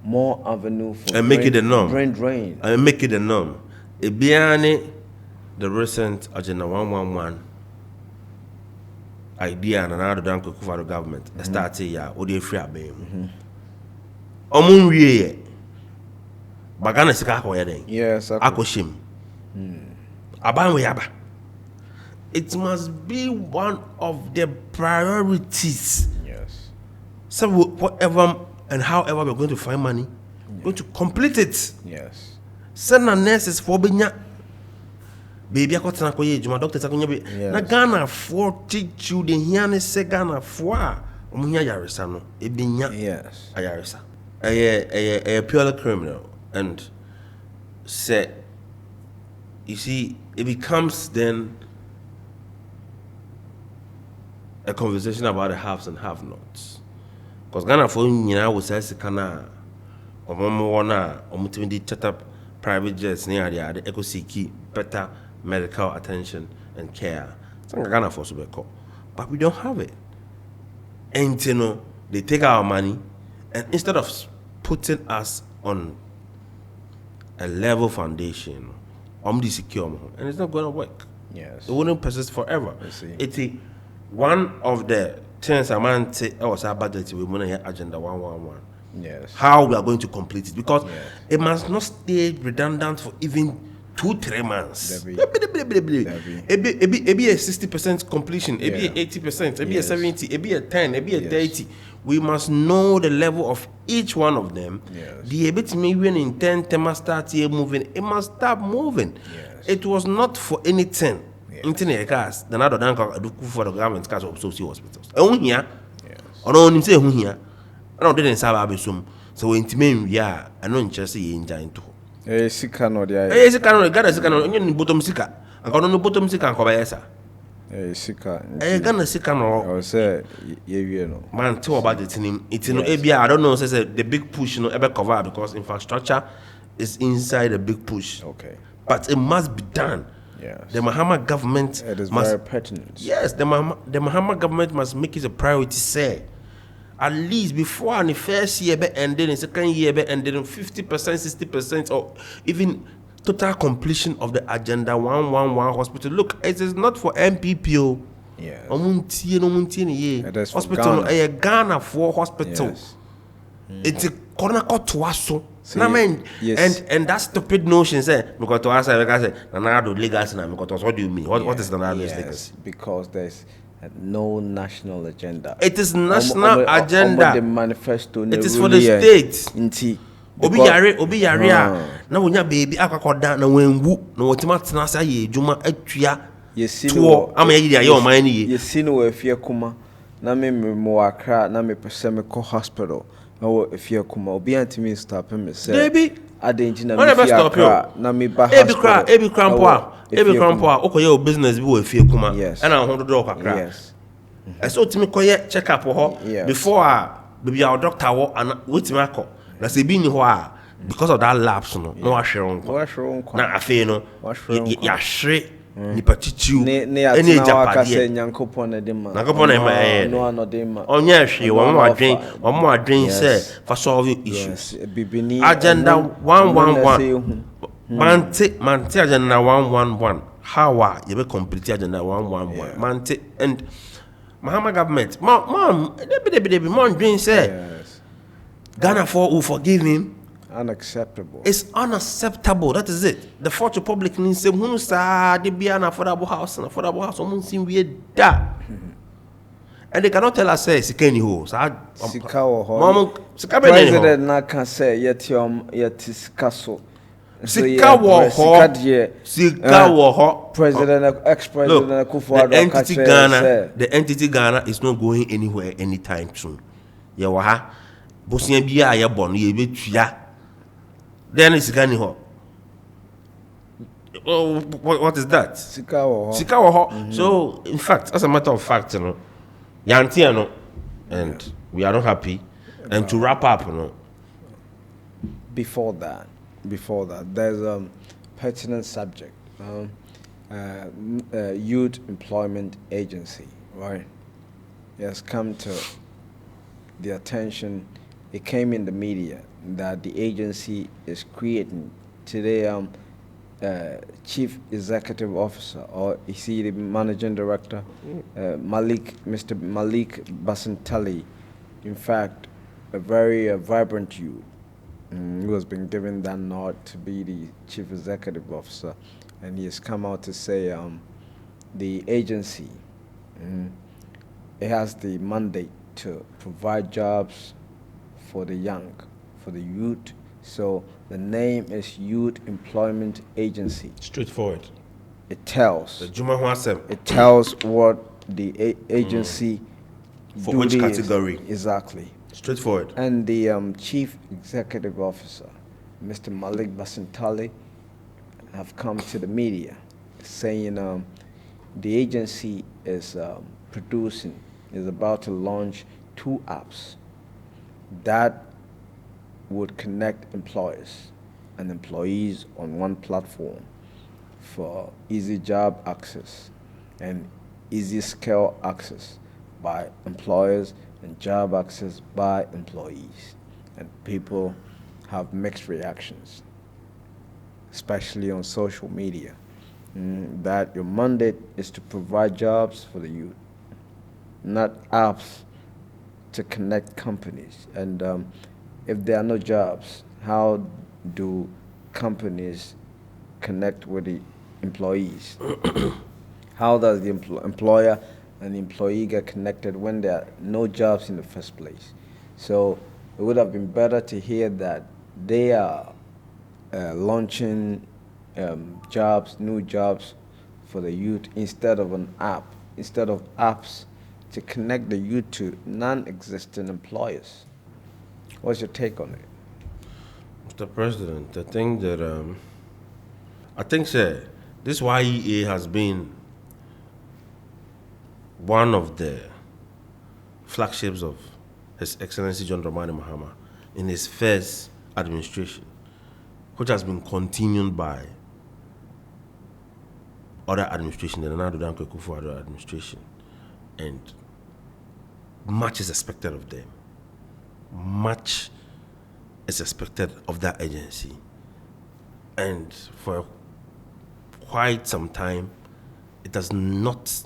more avenue for and make it the norm. Brain drain. And make it the norm. Ebiane the recent agenda 111 idea and another danko for the government started ya odi free abem omun wiye bagana sika ko yeden yes akoshim aban we yaba. It must be one of the priorities. Yes. So whatever and however we're going to find money, we're going to complete it. Yes. Send a nurses for benya baby akotana ko ye juma doctor takonya be na Ghana for teach you the here say Ghana for omunya yaresa no ebinya yes ayaresa a purely criminal. And say you see it becomes then a conversation about the haves and have-nots, because Ghana for nyina wo say sikana omomo wona omutimi chat up private jets near the ecosiki better medical attention and care. So Ghana for so but we don't have it. And you know, they take our money and instead of putting us on a level foundation, secure, and it's not going to work. Yes. It wouldn't persist forever. I see. It's one of the things I want to say, our budget we want to hear agenda 111. Yes. How we are going to complete it, because yes. it must not stay redundant for even 2-3 months. It be a 60% completion, it be 80%, it be a 70%, it be a 10%, it be a 30%. We must know the level of each one of them. Yes. The bit maybe in 10 temas start here moving, it must start moving. Yes. It was not for anything. Yes. Internet cars, the other than for the government cars of social hospitals. Here, yes. or no, say here. I don't didn't serve abisum. So when Timim, yeah, I know in Chelsea in Giant. Sika no dia. Sika, got a sika, on bottom sika. I got on the bottom sika and Kobayasa. Sika. Gonna sika no. I say, you know. Man, talk about it in him. It's in ABI. I don't know, says the big push, ever cover because infrastructure is inside the big push. Okay. But it must be done. Yes. The Mahama government it is must. Very pertinent. Yes, the Mahama government must make it a priority, say. At least before the first year be ended, the second year be ended, 50%, 60%, or even total completion of the agenda 111 hospital. Look, it is not for MPPO. Yes. Hospital, a Ghana for hospital. Yes. It's a corner cut to us. So, yes. And that stupid notion, say, because to us, I say, Nanado legacy, because what do you mean? What is the Nanado's legacy? Because there's no national agenda. It is national agenda. The manifesto. It is for the state. Inti. Obi yare a na wonya baby akwakoda na wenwu na wotima tena sa ye djuma atua to ama yiri aye o man ni ye si no afie kuma na me Akra na me pese me ko hospital na wo afie kuma obi antimi stop me say baby adenji na me fie Akra na me ba hospital ebi krampo a okoye o business bi wo afie kuma na ahodo do kakra yes so timi koye check up ho before baby our doctor wo ana wetimi akọ na se bi ni ho a because of that lapse no no ahwere na afi no ya hwere ni patitiu ene japade nyankopon na de ma no anode ma onye hwe wo adwen say for solving issues agenda 111 mante agenda 111 how you be complete agenda 111 mante and Mahama government mom debi mon dream say Ghana will forgive him. Unacceptable. It's unacceptable. That is it. The Fourth Republic means say who sa they be an affordable house someone seem weird that. And they cannot tell us say sikeni ho. Sikawo ho. Mom President na can say yet sikaso. Sikawo ho. President ex-president Kufuor the entity Ghana is not going anywhere anytime soon. Yawa Bosnia bia ya bon ye betua then is gani ho what is that sikawo ho so in fact as a matter of fact yantia no and we are not happy and to wrap up before that there's a pertinent subject youth employment agency, right? It has come to the attention. It came in the media that the agency is creating today. Chief Executive Officer, or is he the Managing Director, Mr. Malik Basantali, in fact, a very vibrant youth who has been given that nod to be the Chief Executive Officer, and he has come out to say the agency it has the mandate to provide jobs for the young, for the youth. So the name is Youth Employment Agency. Straightforward. It tells what the agency for which category exactly. Straightforward. And the Chief Executive Officer, Mr. Malik Basantali, have come to the media saying the agency is is about to launch 2 apps that would connect employers and employees on one platform for easy job access and easy skill access by employers and job access by employees. And people have mixed reactions, especially on social media, that your mandate is to provide jobs for the youth, not apps to connect companies. And if there are no jobs, how do companies connect with the employees? How does the employer and the employee get connected when there are no jobs in the first place? So it would have been better to hear that they are launching new jobs for the youth instead of an app, instead of apps to connect the youth to non-existent employers. What's your take on it? Mr. President, I think that sir, this YEA has been one of the flagships of His Excellency John Dramani Mahama in his first administration, which has been continued by other administration, the Nana Addo Dankwa Akufo-Addo administration, and much is expected of them. Much is expected of that agency, and for quite some time, it has not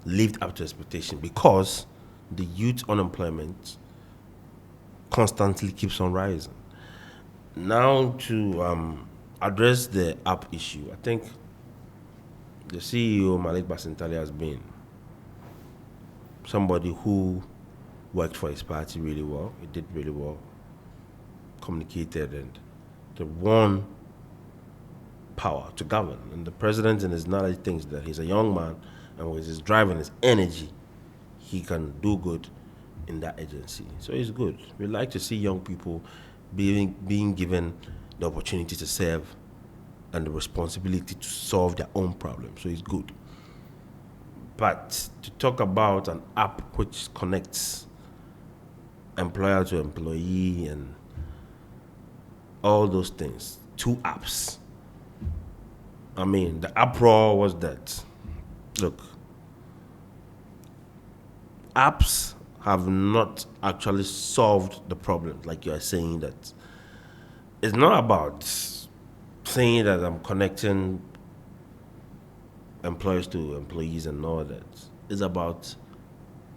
lived up to expectation because the youth unemployment constantly keeps on rising. Now, to address the app issue, I think the CEO Malik Basantali has been somebody who worked for his party really well. He did really well, communicated, and they won power to govern. And the president in his knowledge thinks that he's a young man, and with his drive and his energy, he can do good in that agency. So it's good. We like to see young people being given the opportunity to serve and the responsibility to solve their own problems. So it's good. But to talk about an app which connects employer to employee and all those things, 2 apps. I mean, the uproar was that, look, apps have not actually solved the problem, like you are saying that. It's not about saying that I'm connecting employers to employees and all that. It's about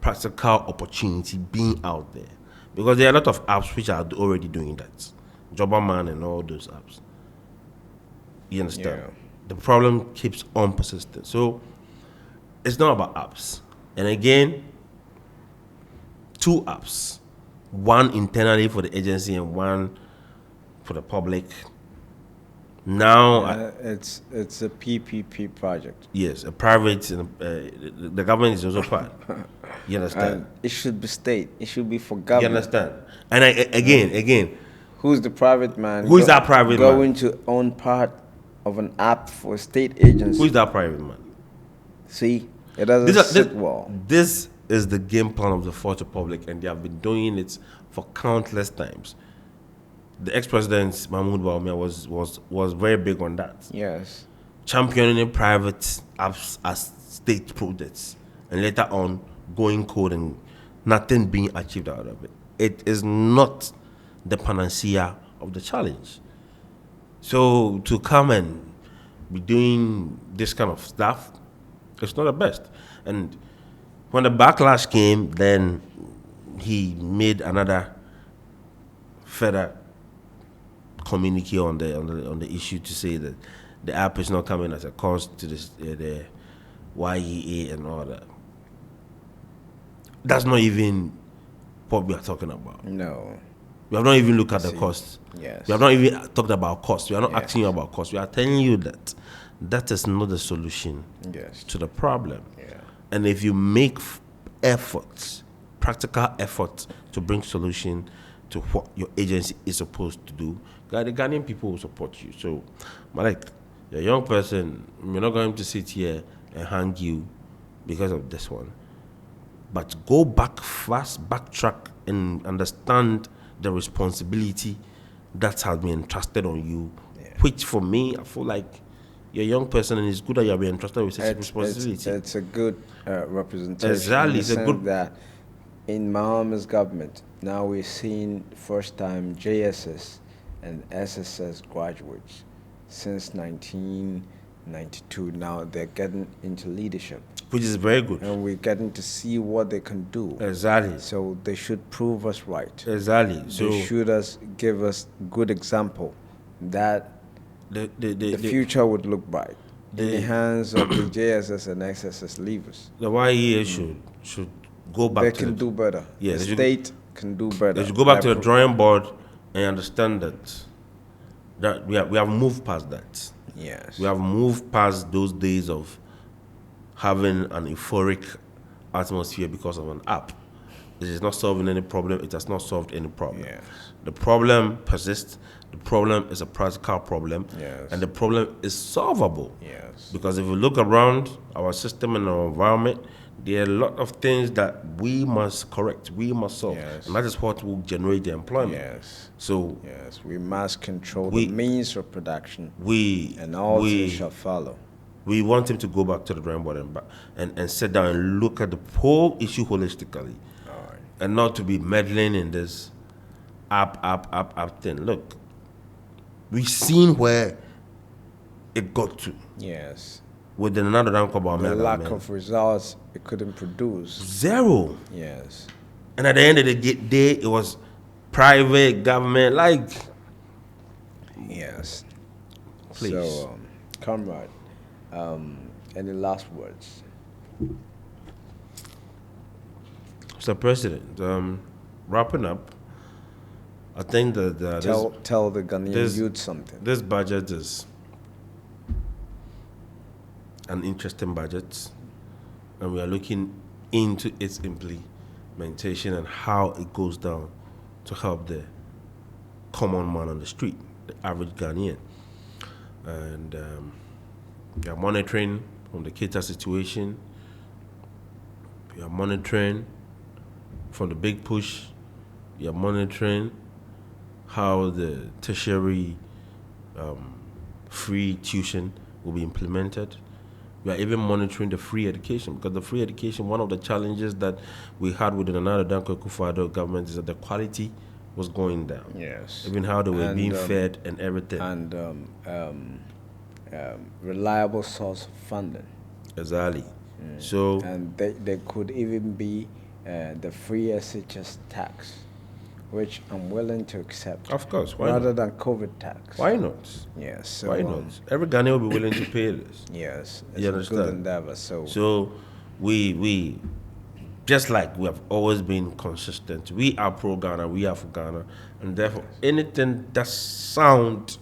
practical opportunity being out there. Because there are a lot of apps which are already doing that. Jobberman and all those apps. You understand? Yeah. The problem keeps on persisting. So it's not about apps. And again, 2 apps. One internally for the agency and one for the public. Now, it's a PPP project. yes, a private, the government is also part. You understand? And it should be state. It should be for You government. understand? And again, Who's the private man? Who is that private man? Going to own part of an app for a state agency. who is that private man? See, it doesn't sit well. This is the game plan of the Fourth Republic, and they have been doing it for countless times. The ex-president Mahmoud Bawumia was very big on that, Yes. championing private apps as state projects, and later on going cold and nothing being achieved out of it. It is not the panacea of the challenge. So to come and be doing this kind of stuff, it's not the best. And when the backlash came, then he made another further communique on the issue to say that the app is not coming at a cost to the YEA and all that. That's not even what we are talking about. No. We have not even looked at the cost. Yes. We have not even talked about cost. We are not Yes. asking you about cost. We are telling you that that is not the solution Yes. to the problem. Yeah. And if you make efforts, practical efforts to bring solution to what your agency is supposed to do, the Ghanaian people will support you. So, Malik, you're a young person. We're not going to sit here and hang you because of this one. But go back fast, backtrack, and understand the responsibility that has been entrusted on you. Yeah. Which, for me, I feel like you're a young person, and it's good that you're being entrusted with such responsibility. It's a good representation. Exactly, in the it's a sense good- that in Mahama's government, now we're seeing first time JSS and SSS graduates since 1992. Now they're getting into leadership, Which is very good. and we're getting to see what they can do. Exactly. So they should prove us right. Exactly. So They should give us good example that the the future would look bright in the hands of the JSS and SSS leaders. the YEA should go back They to can the, do better. Yeah, the they should- state can do better. they should go back by to the pro- drawing board and understand that we have moved past that. Yes. We have moved past those days of having an euphoric atmosphere because of an app. It is not solving any problem. It has not solved any problem. Yes. The problem persists. The problem is a practical problem. Yes. And the problem is solvable. Yes. Because if we look around our system and our environment, there are a lot of things that we must correct, we must solve. Yes. And that is what will generate the employment. Yes. So Yes. We must control We- the means of production, we and all we, things shall follow. we want him to go back to the drawing board and sit down and look at the whole issue holistically. All right. And not to be meddling in this app thing. Look, we've seen where it got to Yes. with the another down The lack of results it couldn't produce. zero. Yes. And at the end of the day, it was private, government, like, Yes. Please. So, comrade, any last words? Mr. President, wrapping up, I think that Tell the Ghanaian youth something. this budget is an interesting budget, and we are looking into its implementation and how it goes down to help the common man on the street, the average Ghanaian. And we are monitoring from the Keta situation. We are monitoring from the big push. We are monitoring how the tertiary free tuition will be implemented. We are even monitoring the free education, because the free education, one of the challenges that we had with the Nana Danko Akufo-Addo government is that the quality was going down. Yes. Even how they were being fed and everything. And reliable source of funding. Exactly. So And they could even be the free SHS tax, which I'm willing to accept. of course, why rather not? than COVID tax. Why not? Yes. So, Why not? Every Ghanaian will be willing to pay this. Yes. It's You a good understand? endeavor. So So we just like we have always been consistent. We are pro Ghana, we are for Ghana, and therefore anything that sound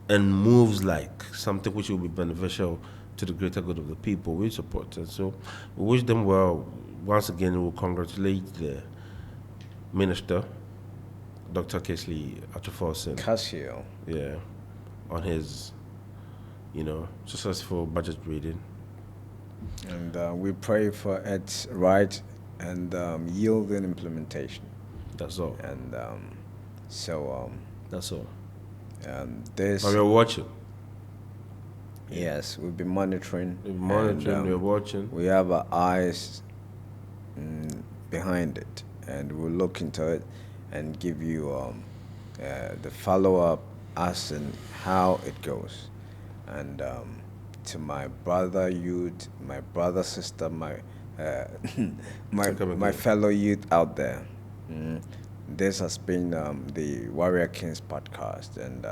and moves like something which will be beneficial to the greater good of the people, we support it. So we wish them well. Once again, we will congratulate the Minister, Dr. Kesley Achoforson, Casio. yeah, on his, successful budget reading. And we pray for its right and yielding implementation. That's all. And so That's all. this, But we're watching. yes, we'll be monitoring. We're monitoring. and, We're watching. we have our eyes behind it, and we'll look into it and give you the follow-up as and how it goes. And to my brother youth, my brother sister, my my fellow youth out there, this has been the Warrior Kings podcast, and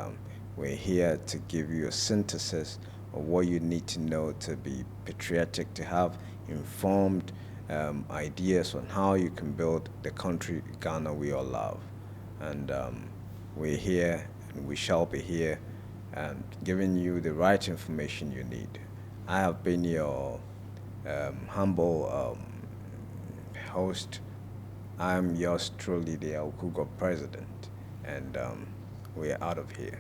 we're here to give you a synthesis of what you need to know to be patriotic, to have informed ideas on how you can build the country Ghana we all love. And we're here, and we shall be here, and giving you the right information you need. I have been your humble host. I'm yours truly, the Okugo president, and we're out of here.